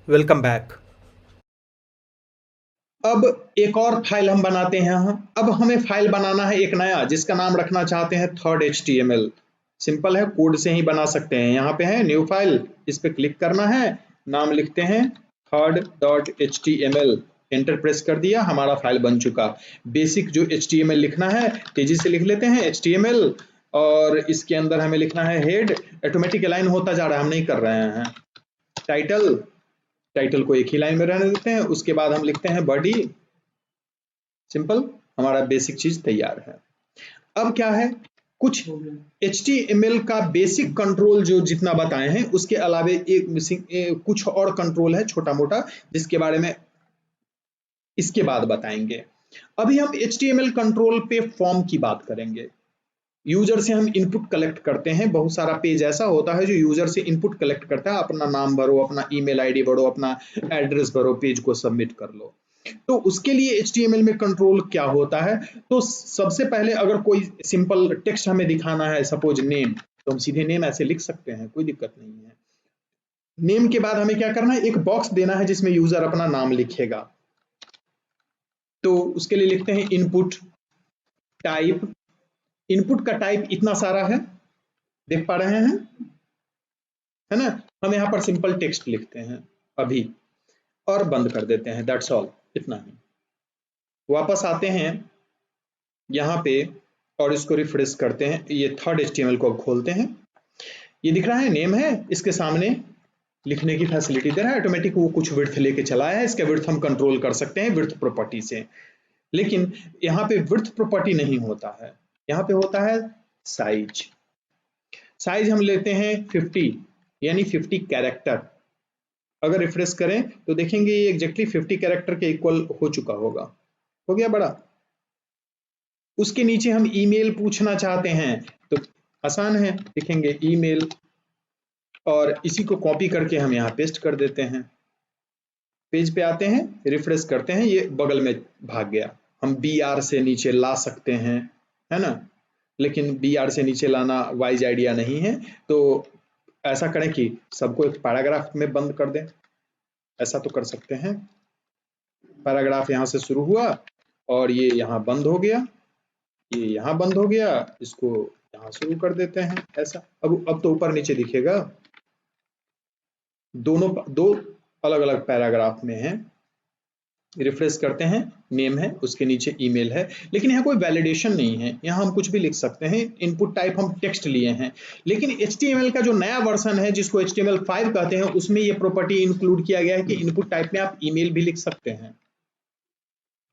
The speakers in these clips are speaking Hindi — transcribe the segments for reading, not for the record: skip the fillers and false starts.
Welcome back. अब एक और फाइल हम बनाते हैं यहाँ। अब हमें फाइल बनाना है एक नया, जिसका नाम रखना चाहते हैं थर्ड HTML। सिंपल है, कोड से ही बना सकते हैं। यहाँ पे है न्यू फाइल, इस पे क्लिक करना है, नाम लिखते हैं third.html। एंटर प्रेस कर दिया, हमारा फाइल बन चुका। बेसिक जो HTML लिखना है तेजी से लिख लेते हैं HTML, और इसके अंदर हमें लिखना है हेड। ऑटोमेटिक अलाइन होता जा रहा है, हम नहीं कर रहे हैं। टाइटल, टाइटल को एक ही लाइन में रहने देते हैं। उसके बाद हम लिखते हैं बॉडी। सिंपल, हमारा बेसिक चीज तैयार है। अब क्या है, कुछ HTML का बेसिक कंट्रोल जो जितना बताए हैं, उसके अलावे कुछ और कंट्रोल है छोटा मोटा, जिसके बारे में इसके बाद बताएंगे। अभी हम HTML कंट्रोल पे फॉर्म की बात करेंगे। यूजर से हम इनपुट कलेक्ट करते हैं। बहुत सारा पेज ऐसा होता है जो यूजर से इनपुट कलेक्ट करता है। अपना नाम भरो, अपना ईमेल आईडी भरो, अपना एड्रेस भरो, पेज को सबमिट कर लो। तो उसके लिए HTML में कंट्रोल क्या होता है? तो सबसे पहले अगर कोई सिंपल टेक्स्ट हमें दिखाना है, सपोज नेम, तो हम सीधे नेम ऐसे लिख सकते हैं, कोई दिक्कत नहीं है। नेम के बाद हमें क्या करना है, एक बॉक्स देना है जिसमें यूजर अपना नाम लिखेगा। तो उसके लिए लिखते हैं इनपुट टाइप। इनपुट का टाइप इतना सारा है, देख पा रहे हैं, है ना। हम यहाँ पर सिंपल टेक्स्ट लिखते हैं अभी, और बंद कर देते हैं। दैट्स ऑल, इतना ही। वापस आते हैं यहाँ पे और इसको रिफ्रेश करते हैं। ये थर्ड HTML को खोलते हैं। ये दिख रहा है, नेम है, इसके सामने लिखने की फैसिलिटी दे रहा है। ऑटोमेटिक वो कुछ विड्थ लेके चला है। इसका विड्थ हम कंट्रोल कर सकते हैं विड्थ प्रॉपर्टी से। लेकिन यहाँ पे विड्थ प्रॉपर्टी नहीं होता है, यहाँ पे होता है साइज। साइज हम लेते हैं 50, यानी 50 कैरेक्टर। अगर रिफ्रेश करें तो देखेंगे ये एग्जैक्टली 50 कैरेक्टर के इक्वल हो चुका होगा। हो गया बड़ा। उसके नीचे हम ईमेल पूछना चाहते हैं तो आसान है, लिखेंगे ईमेल, और इसी को कॉपी करके हम यहाँ पेस्ट कर देते हैं। पेज पे आते हैं, रिफ्रेश करते हैं, ये बगल में भाग गया। हम BR से नीचे ला सकते हैं, है ना, लेकिन BR से नीचे लाना वाइज आइडिया नहीं है। तो ऐसा करें कि सबको एक पैराग्राफ में बंद कर दें। ऐसा तो कर सकते हैं। पैराग्राफ यहाँ से शुरू हुआ और ये यहाँ बंद हो गया, ये यहाँ बंद हो गया, इसको यहाँ शुरू कर देते हैं ऐसा। अब तो ऊपर नीचे दिखेगा, दोनों दो अलग अलग पैराग्राफ में है। रिफ्रेश करते हैं, नेम है, उसके नीचे ईमेल है, लेकिन यहाँ कोई वैलिडेशन नहीं है। यहाँ हम कुछ भी लिख सकते हैं। इनपुट टाइप हम टेक्स्ट लिए हैं, लेकिन HTML का जो नया वर्जन है जिसको HTML5 कहते हैं, उसमें ये प्रॉपर्टी इंक्लूड किया गया है कि इनपुट टाइप में आप ईमेल भी लिख सकते हैं।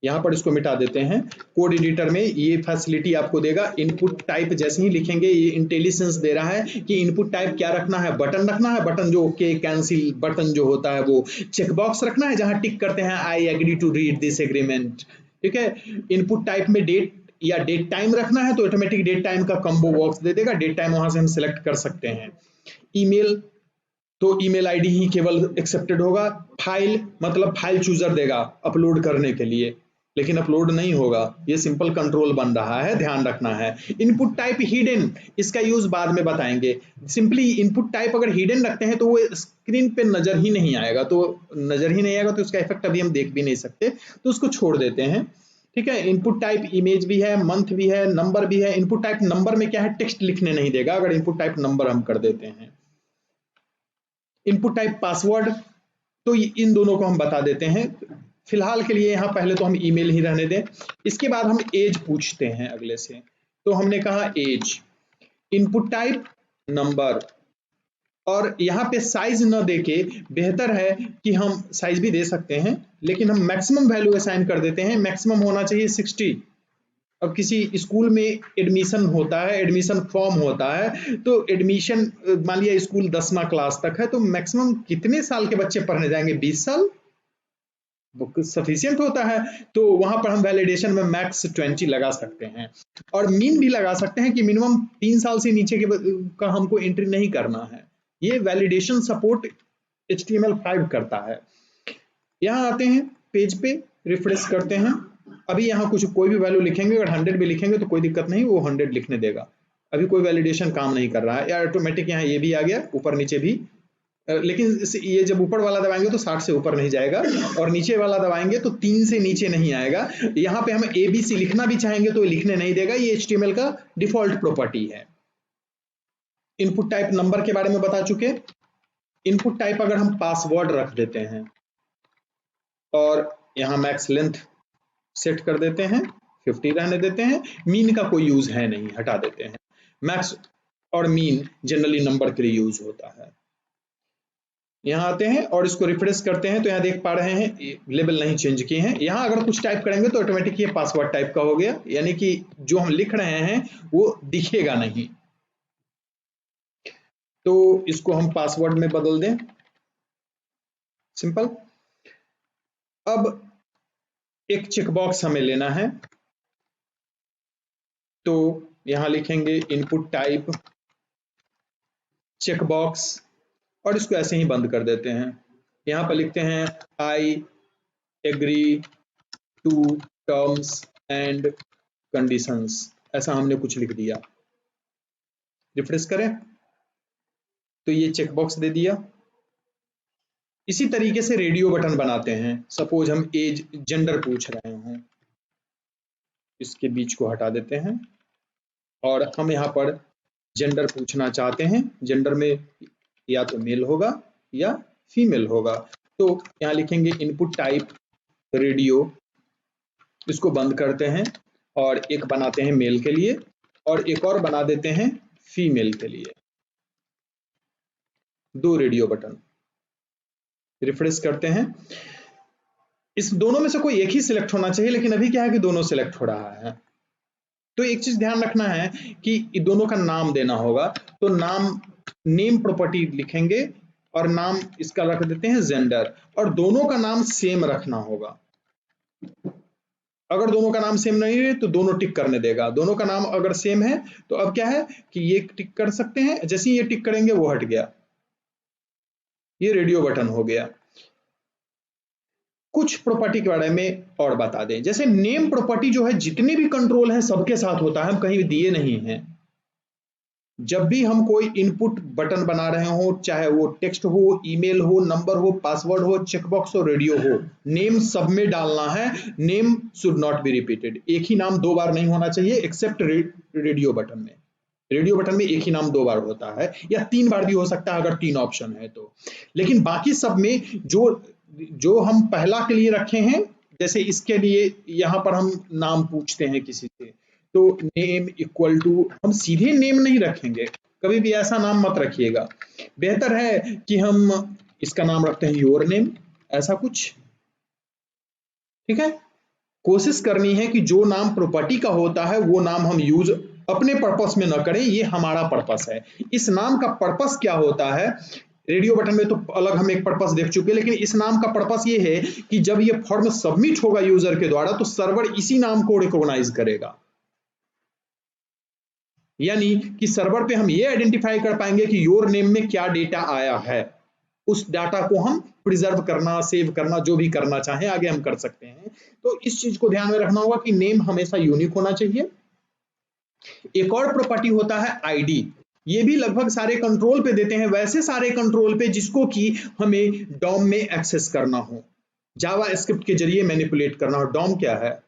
यहाँ पर इसको मिटा देते हैं। कोड एडिटर में ये फैसिलिटी आपको देगा। इनपुट टाइप जैसे ही लिखेंगे, ये इंटेलिजेंस दे रहा है कि इनपुट टाइप क्या रखना है। बटन रखना है, बटन जो ओके कैंसिल बटन जो होता है, वो चेकबॉक्स रखना है जहां टिक करते हैं I agree to read this agreement, ठीक है। इनपुट टाइप में डेट या डेट टाइम रखना है तो ऑटोमेटिक डेट टाइम का कॉम्बो बॉक्स दे देगा। डेट टाइम वहां से हम सिलेक्ट कर सकते हैं। ईमेल तो ईमेल आईडी ही केवल एक्सेप्टेड होगा। फाइल मतलब फाइल चूजर देगा अपलोड करने के लिए, लेकिन अपलोड नहीं होगा। ये सिंपल कंट्रोल बन रहा है, ध्यान रखना है। इनपुट टाइप हिडन, इसका यूज बाद में बताएंगे। सिंपली इनपुट टाइप अगर हिडन रखते हैं तो वो स्क्रीन पे नजर ही नहीं आएगा, तो उसका इफेक्ट अभी हम देख भी नहीं सकते, तो उसको छोड़ देते हैं, ठीक है। इनपुट टाइप इमेज भी है, मंथ भी है, नंबर भी है। इनपुट टाइप नंबर में क्या है, टेक्स्ट लिखने नहीं देगा अगर इनपुट टाइप नंबर हम कर देते हैं। इनपुट टाइप पासवर्ड, तो इन दोनों को हम बता देते हैं फिलहाल के लिए। यहाँ पहले तो हम ईमेल ही रहने दें। इसके बाद हम एज पूछते हैं अगले से। तो हमने कहा एज, इनपुट टाइप नंबर, और यहाँ पे साइज न देके बेहतर है कि हम साइज भी दे सकते हैं, लेकिन हम मैक्सिमम वैल्यू असाइन कर देते हैं। मैक्सिमम होना चाहिए 60। अब किसी स्कूल में एडमिशन होता है, एडमिशन फॉर्म होता है, तो एडमिशन मान लिया स्कूल 10वीं क्लास तक है, तो मैक्सिमम कितने साल के बच्चे पढ़ने जाएंगे, 20 साल सफिशियंट होता है। तो वहां पर हम वैलिडेशन में मैक्स 20 लगा सकते हैं, और मीन भी लगा सकते हैं कि मिनिमम 3 साल से नीचे का हमको एंट्री नहीं करना है। ये वैलिडेशन सपोर्ट HTML5 करता है। यहाँ आते हैं पेज पे, रिफ्रेश करते हैं। अभी यहाँ कुछ कोई भी वैल्यू लिखेंगे, अगर 100 भी लिखेंगे तो कोई दिक्कत नहीं, वो 100 लिखने देगा। अभी कोई वैलिडेशन काम नहीं कर रहा है, या ऑटोमेटिक यहाँ ये भी आ गया, ऊपर नीचे भी लेकिन ये जब ऊपर वाला दबाएंगे तो 60 से ऊपर नहीं जाएगा, और नीचे वाला दबाएंगे तो 3 से नीचे नहीं आएगा। यहाँ पे हम ABC लिखना भी चाहेंगे तो लिखने नहीं देगा, ये HTML का डिफॉल्ट प्रॉपर्टी है। इनपुट टाइप नंबर के बारे में बता चुके। इनपुट टाइप अगर हम पासवर्ड रख देते हैं और यहाँ मैक्स लेंथ सेट कर देते हैं, 50 रहने देते हैं, मीन का कोई यूज है नहीं, हटा देते हैं। मैक्स और मीन जनरली नंबर के लिए यूज होता है। यहाँ आते हैं और इसको रिफ्रेश करते हैं तो यहाँ देख पा रहे हैं लेबल नहीं चेंज किए हैं। यहाँ अगर कुछ टाइप करेंगे तो ऑटोमेटिक ये पासवर्ड टाइप का हो गया, यानी कि जो हम लिख रहे हैं वो दिखेगा नहीं। तो इसको हम पासवर्ड में बदल दें, सिंपल। अब एक चेकबॉक्स हमें लेना है, तो यहां लिखेंगे इनपुट टाइप चेकबॉक्स और इसको ऐसे ही बंद कर देते हैं। यहां पर लिखते हैं I agree to terms and conditions, ऐसा हमने कुछ लिख दिया। रिफ्रेश करें तो ये चेकबॉक्स दे दिया। इसी तरीके से रेडियो बटन बनाते हैं। सपोज हम एज जेंडर पूछ रहे हैं, इसके बीच को हटा देते हैं और हम यहाँ पर जेंडर पूछना चाहते हैं। जेंडर में या तो मेल होगा या फीमेल होगा, तो यहाँ लिखेंगे इनपुट टाइप रेडियो, इसको बंद करते हैं और एक बनाते हैं मेल के लिए और एक और बना देते हैं फीमेल के लिए। 2 रेडियो बटन। रिफ्रेश करते हैं। इस दोनों में से कोई एक ही सिलेक्ट होना चाहिए, लेकिन अभी क्या है कि दोनों सिलेक्ट हो रहा है। तो एक चीज ध्यान रखना है कि दोनों का नाम देना होगा, तो नाम नेम प्रॉपर्टी लिखेंगे और नाम इसका रख देते हैं जेंडर, और दोनों का नाम सेम रखना होगा। अगर दोनों का नाम सेम नहीं है तो दोनों टिक करने देगा। दोनों का नाम अगर सेम है तो अब क्या है कि ये टिक कर सकते हैं, जैसे ही ये टिक करेंगे वो हट गया, ये रेडियो बटन हो गया। कुछ प्रॉपर्टी के बारे में और बता दें, जैसे नेम प्रॉपर्टी जो है जितने भी कंट्रोल है सबके साथ होता है, हम कहीं दिए नहीं हैं। जब भी हम कोई इनपुट बटन बना रहे हो, चाहे वो टेक्स्ट हो, ईमेल हो, नंबर हो, पासवर्ड हो, चेकबॉक्स हो, रेडियो हो, नेम सब में डालना है। Name should not be repeated. एक ही नाम 2 बार नहीं होना चाहिए, एक्सेप्ट रेडियो बटन में। रेडियो बटन में एक ही नाम 2 बार होता है, या 3 बार भी हो सकता है अगर 3 ऑप्शन है तो। लेकिन बाकी सब में जो हम पहला के लिए रखे हैं, जैसे इसके लिए यहाँ पर हम नाम पूछते हैं किसी से, तो नेम इक्वल टू, हम सीधे नेम नहीं रखेंगे, कभी भी ऐसा नाम मत रखिएगा। बेहतर है कि हम इसका नाम रखते हैं योर नेम, ऐसा कुछ। ठीक है, कोशिश करनी है कि जो नाम प्रॉपर्टी का होता है वो नाम हम यूज अपने पर्पस में न करें, ये हमारा पर्पस है। इस नाम का पर्पस क्या होता है, रेडियो बटन में तो अलग हम एक पर्पस देख चुके हैं, लेकिन इस नाम का पर्पस ये है कि जब ये फॉर्म सबमिट होगा यूजर के द्वारा तो सर्वर इसी नाम को रिकॉग्नाइज करेगा। यानी कि सर्वर पे हम ये आइडेंटिफाई कर पाएंगे कि योर नेम में क्या डेटा आया है। उस डाटा को हम प्रिजर्व करना, सेव करना, जो भी करना चाहें आगे हम कर सकते हैं। तो इस चीज को ध्यान में रखना होगा कि नेम हमेशा यूनिक होना चाहिए। एक और प्रॉपर्टी होता है आईडी। ये भी लगभग सारे कंट्रोल पे देते हैं, वैसे सारे कंट्रोल पे जिसको कि हमें डॉम में एक्सेस करना हो, जावा स्क्रिप्ट के जरिए मैनिपुलेट करना हो। डॉम क्या है,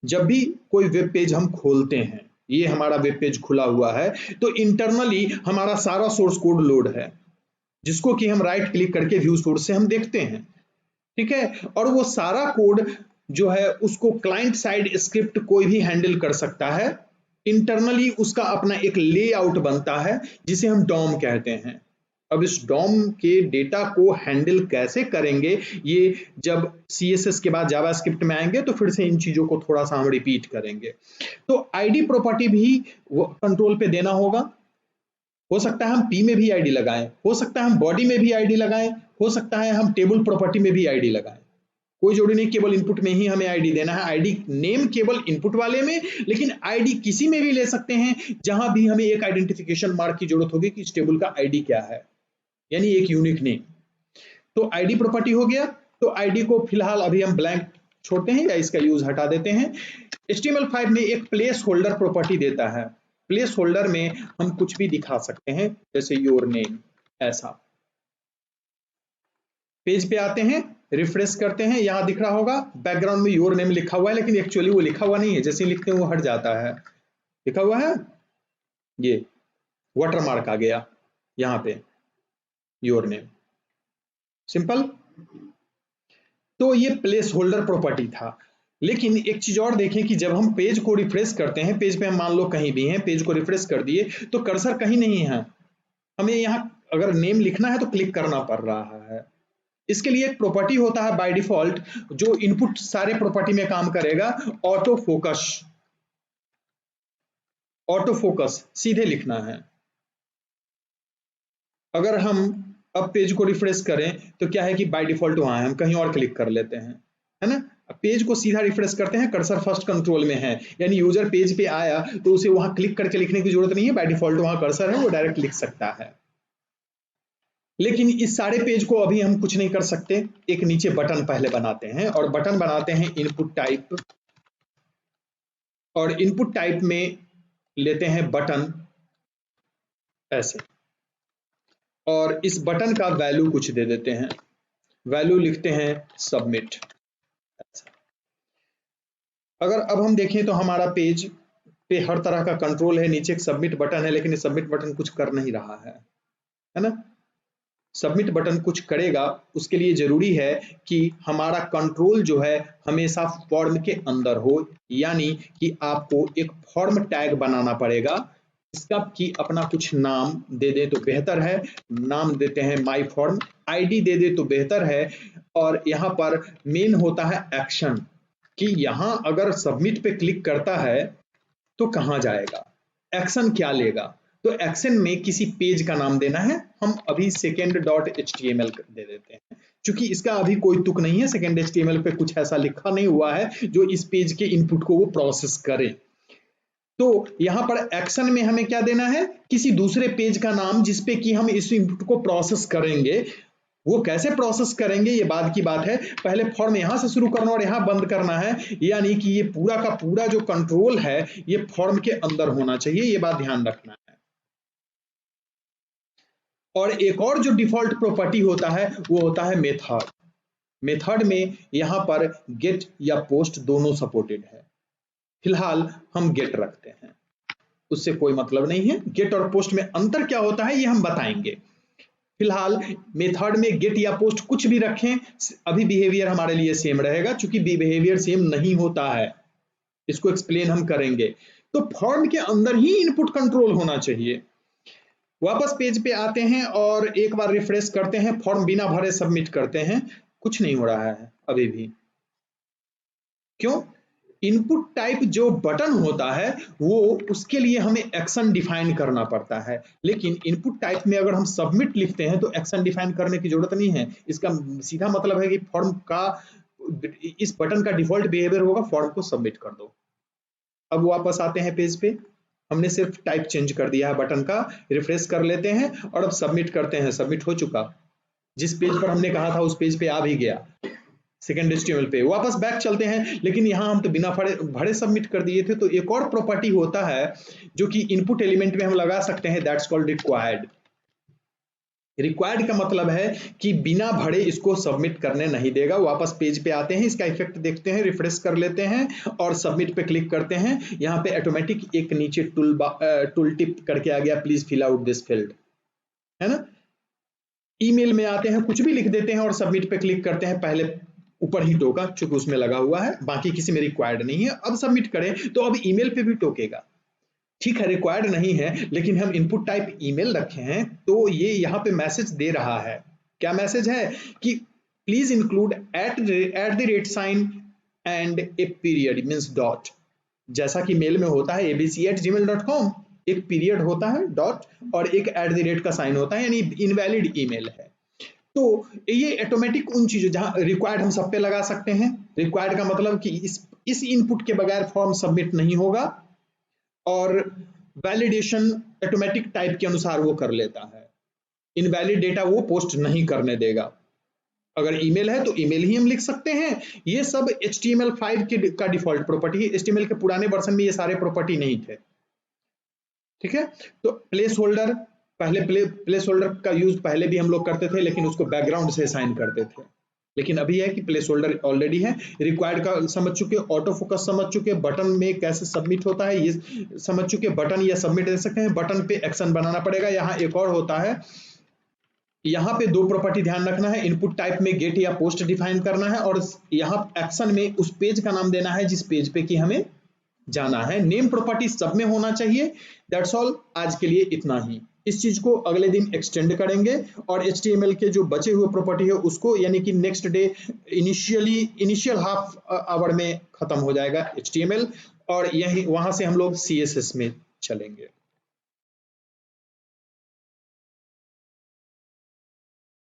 जब भी कोई वेब पेज हम खोलते हैं, ये हमारा वेब पेज खुला हुआ है, तो इंटरनली हमारा सारा सोर्स कोड लोड है, जिसको कि हम राइट क्लिक करके व्यू सोर्स से हम देखते हैं। ठीक है, और वो सारा कोड जो है उसको क्लाइंट साइड स्क्रिप्ट कोई भी हैंडल कर सकता है। इंटरनली उसका अपना एक लेआउट बनता है जिसे हम डॉम कहते हैं। अब इस डॉम के डेटा को हैंडल कैसे करेंगे, ये जब CSS के बाद जावास्क्रिप्ट में आएंगे तो फिर से इन चीजों को थोड़ा सा हम रिपीट करेंगे। तो आईडी प्रॉपर्टी भी कंट्रोल पे देना होगा। हो सकता है हम P में भी आईडी लगाएं, हो सकता है हम बॉडी में भी आईडी लगाएं, हो सकता है हम टेबल प्रॉपर्टी में भी आईडी लगाएं। कोई जोड़ी नहीं, केवल इनपुट में ही हमें आईडी देना है। आईडी नेम केवल इनपुट वाले में, लेकिन आईडी किसी में भी ले सकते हैं जहां भी हमें एक आइडेंटिफिकेशन मार्क की जरूरत होगी कि इस टेबल का आईडी क्या है, यानी एक यूनिक नेम। तो आईडी प्रॉपर्टी हो गया। तो आईडी को फिलहाल अभी हम ब्लैंक छोड़ते हैं या इसका यूज हटा देते हैं। HTML5 में एक प्लेस होल्डर प्रॉपर्टी देता है। प्लेस होल्डर में हम कुछ भी दिखा सकते हैं, जैसे योर नेम, ऐसा। पेज पे आते हैं, रिफ्रेश करते हैं, यहां दिख रहा होगा बैकग्राउंड में योर नेम लिखा हुआ है, लेकिन एक्चुअली वो लिखा हुआ नहीं है, जैसे लिखते हैं वो हट जाता है। लिखा हुआ है, ये वाटरमार्क आ गया यहाँ पे, योर नेम, सिंपल। तो ये प्लेस होल्डर प्रॉपर्टी था। लेकिन एक चीज और देखें कि जब हम पेज को रिफ्रेश करते हैं, पेज पे हम मान लो कहीं भी हैं, पेज को रिफ्रेश कर दिए तो कर्सर कहीं नहीं है, हमें यहाँ अगर नेम लिखना है तो क्लिक करना पड़ रहा है। इसके लिए एक प्रॉपर्टी होता है बाय डिफॉल्ट, जो इनपुट सारे प्रॉपर्टी में काम करेगा, ऑटो फोकस। ऑटो फोकस सीधे लिखना है। अगर हम अब पेज को रिफ्रेश करें तो क्या है कि बाय डिफॉल्ट वहां है, हम कहीं और क्लिक कर लेते हैं, है ना। पेज को सीधा रिफ्रेश करते हैं, कर्सर फर्स्ट कंट्रोल में है, यानी यूजर पेज पे आया तो उसे वहां क्लिक करके लिखने की जरूरत नहीं है, बाय डिफॉल्ट वहां कर्सर है, वो डायरेक्ट लिख सकता है। लेकिन इस सारे पेज को अभी हम कुछ नहीं कर सकते, एक नीचे बटन पहले बनाते हैं, और बटन बनाते हैं इनपुट टाइप, और इनपुट टाइप में लेते हैं बटन ऐसे, और इस बटन का वैल्यू कुछ दे देते हैं, वैल्यू लिखते हैं सबमिट। अगर अब हम देखें तो हमारा पेज पे हर तरह का कंट्रोल है, नीचे एक सबमिट बटन है, लेकिन ये सबमिट बटन कुछ कर नहीं रहा है ना। सबमिट बटन कुछ करेगा, उसके लिए जरूरी है कि हमारा कंट्रोल जो है हमेशा फॉर्म के अंदर हो, यानी कि आपको एक फॉर्म टैग बनाना पड़ेगा, इसका कि अपना कुछ नाम दे दे तो बेहतर है, नाम देते हैं माई फॉर्म, आईडी दे दे तो बेहतर है, और यहाँ पर मेन होता है एक्शन, कि यहाँ अगर सबमिट पे क्लिक करता है तो कहाँ जाएगा, एक्शन क्या लेगा। तो एक्शन में किसी पेज का नाम देना है, हम अभी second.html दे देते हैं, क्योंकि इसका अभी कोई तुक नहीं है, second.html पे कुछ ऐसा लिखा नहीं हुआ है जो इस पेज के इनपुट को वो प्रोसेस करे। तो यहां पर एक्शन में हमें क्या देना है, किसी दूसरे पेज का नाम जिसपे कि हम इस इनपुट को प्रोसेस करेंगे। वो कैसे प्रोसेस करेंगे ये बाद की बात है, पहले फॉर्म यहां से शुरू करना और यहां बंद करना है, यानी कि ये पूरा का पूरा जो कंट्रोल है ये फॉर्म के अंदर होना चाहिए, ये बात ध्यान रखना है। और एक और जो डिफॉल्ट प्रॉपर्टी होता है वो होता है मेथड। मेथड में यहां पर गेट या पोस्ट दोनों सपोर्टेड है, फिलहाल हम गेट रखते हैं, उससे कोई मतलब नहीं है, गेट और पोस्ट में अंतर क्या होता है ये हम बताएंगे। फिलहाल मेथड में गेट या पोस्ट कुछ भी रखें, अभी बिहेवियर हमारे लिए सेम रहेगा, क्योंकि बिहेवियर सेम नहीं होता है, इसको एक्सप्लेन हम करेंगे। तो फॉर्म के अंदर ही इनपुट कंट्रोल होना चाहिए। वापस पेज पे आते हैं और एक बार रिफ्रेश करते हैं, फॉर्म बिना भरे सबमिट करते हैं, कुछ नहीं हो रहा है अभी भी। क्यों? इनपुट टाइप जो बटन होता है वो उसके लिए हमें एक्शन डिफाइन करना पड़ता है, लेकिन इनपुट टाइप में अगर हम सबमिट लिखते हैं तो एक्शन डिफाइन करने की जरूरत नहीं है। इसका सीधा मतलब है कि फॉर्म का इस बटन का डिफॉल्ट बिहेवियर होगा, फॉर्म को सबमिट कर दो। अब वापस आते हैं पेज पे, हमने सिर्फ टाइप चेंज कर दिया है बटन का, रिफ्रेश कर लेते हैं और अब सबमिट करते हैं, सबमिट हो चुका, जिस पेज पर हमने कहा था उस पेज पे आ भी गया, second.html पे। वापस बैक चलते हैं, लेकिन यहाँ हम तो बिना भरे सबमिट कर दिए थे। तो एक और प्रॉपर्टी होता है जो कि इनपुट एलिमेंट में हम लगा सकते हैं, दैट्स कॉल्ड रिक्वायर्ड। रिक्वायर्ड का मतलब है कि बिना भरे इसको सबमिट करने नहीं देगा। वापस पेज पे आते हैं, इसका इफेक्ट देखते हैं, रिफ्रेश कर लेते हैं और सबमिट पे क्लिक करते हैं। यहाँ पे ऑटोमेटिक एक नीचे टूल टिप करके आ गया, please fill out this field, है ना। ईमेल में आते हैं, कुछ भी लिख देते हैं और सबमिट पे क्लिक करते हैं, पहले ऊपर ही टोका चूंकि उसमें लगा हुआ है, बाकी किसी में रिक्वायर्ड नहीं है। अब सबमिट करें तो अब ईमेल पे भी टोकेगा, ठीक है रिक्वायर्ड नहीं है, लेकिन हम इनपुट टाइप ईमेल रखे हैं तो ये यहाँ पे मैसेज दे रहा है। क्या मैसेज है कि please include @ sign and a period means dot, जैसा कि मेल में होता है abc@gmail.com, एक पीरियड होता है डॉट और एक @ का साइन होता है, यानी इनवैलिड ईमेल है। तो ये ऑटोमेटिक उन चीजों जहां रिक्वायर्ड हम सब पे लगा सकते हैं। रिक्वायर्ड का मतलब कि इस इनपुट के बगैर फॉर्म सबमिट नहीं होगा, और वैलिडेशन ऑटोमेटिक टाइप के अनुसार वो कर लेता है, इनवैलिड डेटा वो पोस्ट नहीं करने देगा। अगर ईमेल है तो ईमेल ही हम लिख सकते हैं। ये सब HTML5 का डिफॉल्ट प्रॉपर्टी है, HTML के पुराने वर्जन में ये सारे प्रॉपर्टी नहीं थे, ठीक है। तो प्लेस होल्डर पहले प्लेस होल्डर का यूज पहले भी हम लोग करते थे, लेकिन उसको बैकग्राउंड से असाइन करते थे। लेकिन अभी है कि प्लेस होल्डर ऑलरेडी है, रिक्वायर्ड का समझ चुके, ऑटो फोकस समझ चुके, बटन में कैसे सबमिट होता है ये समझ चुके, बटन या सबमिट दे सकते हैं, बटन पे एक्शन बनाना पड़ेगा। यहाँ एक और होता है, यहाँ पे दो प्रॉपर्टी ध्यान रखना है, इनपुट टाइप में गेट या पोस्ट डिफाइन करना है, और यहाँ एक्शन में उस पेज का नाम देना है जिस पेज पे कि हमें जाना है। नेम प्रॉपर्टी सब में होना चाहिए। दैट्स ऑल, आज के लिए इतना ही। इस चीज को अगले दिन एक्सटेंड करेंगे और HTML के जो बचे हुए प्रॉपर्टी है उसको, यानी कि next day initial half hour में खत्म हो जाएगा HTML, और यही वहां से हम लोग CSS में चलेंगे।